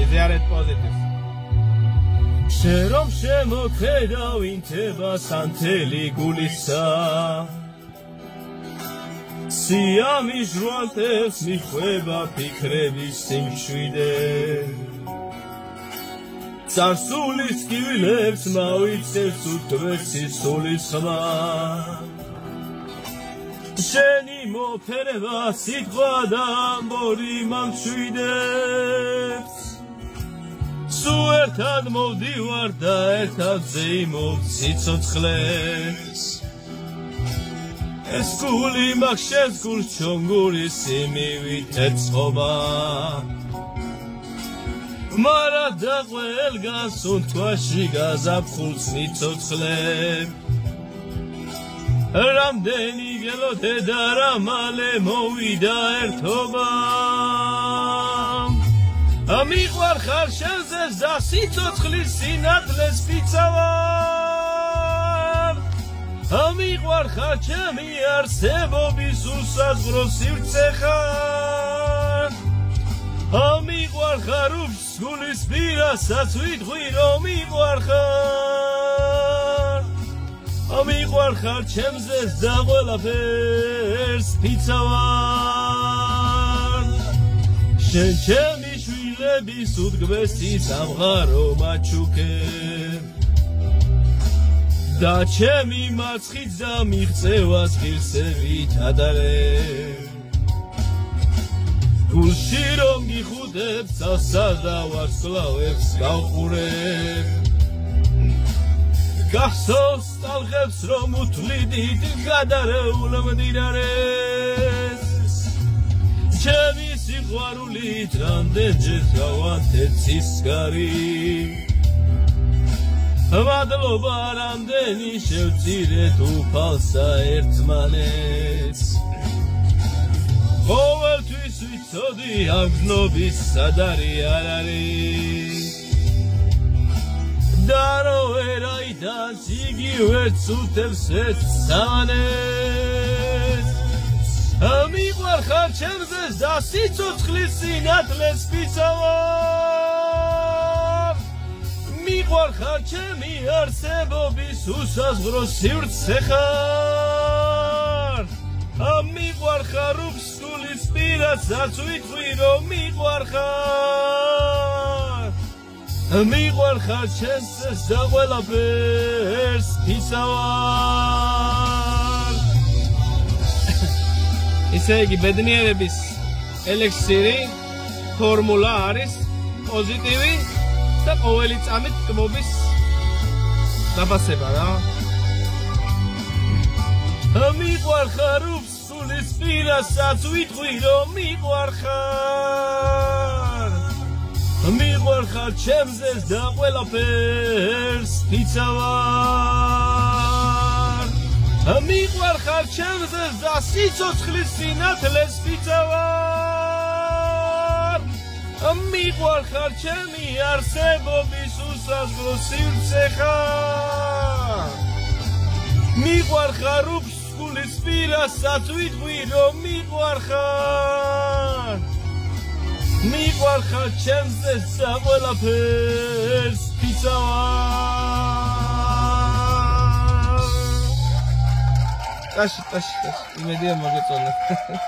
იზიარეთ პოზიტივს. Შეrom შემოხედავ ინთება სანთელი გულისა სიამი ჟვანტებს მიხვება ფიქრების სიმშვიდე წარსულის კივილებს მავიცევს უთქვესი სულის ხმა შენი მოფერება სიტყვა და ამბორი მამშვიდებს სუ ერთად მოვდივარ და ერთად ზეიმობ სიცოცხლეს ეს გული მაგ შენს გულს ჩონგურის სიმივით ეწყობა მარა და ყველგან სუნთქვაში გაზაფხულს მიცოცხლებ რამდენი გელოდე და რა მალე მოვიდა ერთობა მიყვარხარ შენზე და სიცოცხლის სინათლეს ვიცავარ მიყვარხარ ჩემი არსებობის უსაზღვრო სივრცე ხარ მიყვარხარ უფსგულის პირასაც ვიტყვი რომ მიყვარხარ მიყვარხარ ჩემზე და ყველაფერს ვიცავარ შენ ჩემი შვილების უდგვესი სამღარო მაჩუქებ და ჩემი მარცხით და მიღწევას ღირსებით ადარებ გულში რომ გიხუდებ წავსა და ვარსკვლავებს გავყურებ გახსოვს ტალღებს რომ უთვლიდით გადარეულ მდინარეს ჩემი სიყვარულით რამდენჯერ გავანთებ ცისკარი მადლობა რამდენი შევწირეთ უფალსა ერთმანეთს ყოველთვის ვიცოდი ამ გზნობის სადარი არ არის და რო ვერაიდანს იგივეც უთევს ერთ სამანეს მიყვარხარ ჩემზე და სიცოცხლის სინათლეს ვიცავარ მიყვარხარ ჩემი არსებობის უსაზღვრო სივრცე ხარ მიყვარხარ უფსულის პირასაც ვიტყვი რომ მიყვარხარ მიყვარხარ ჩემზე და ყველაფერს ვიცავარ ისე იგი ბედნიერების ელექსირი ფორმულა არის პოზიტივი და ყოველი წამით ტკბობის დაფასება რა მიყვარხარ უფსულის პირასაც ვიტყვი რომ მიყვარხარ მიყვარხარ ჩემზე და ყველაფერს ვიცავარ მიყვარხარ ჩემზე და სიცოცხლის სინათლეს ვიცავარ მიყვარხარ ჩემი არსებობის უსაზღვრო სივრცე ხარ მიყვარხარ უფსგულის პირასაც ვიტყვი რომ მიყვარხარ მიყვარხარ ჩემზე და ყველაფერს ვიცავარ ტაში იმედია მოგეწონა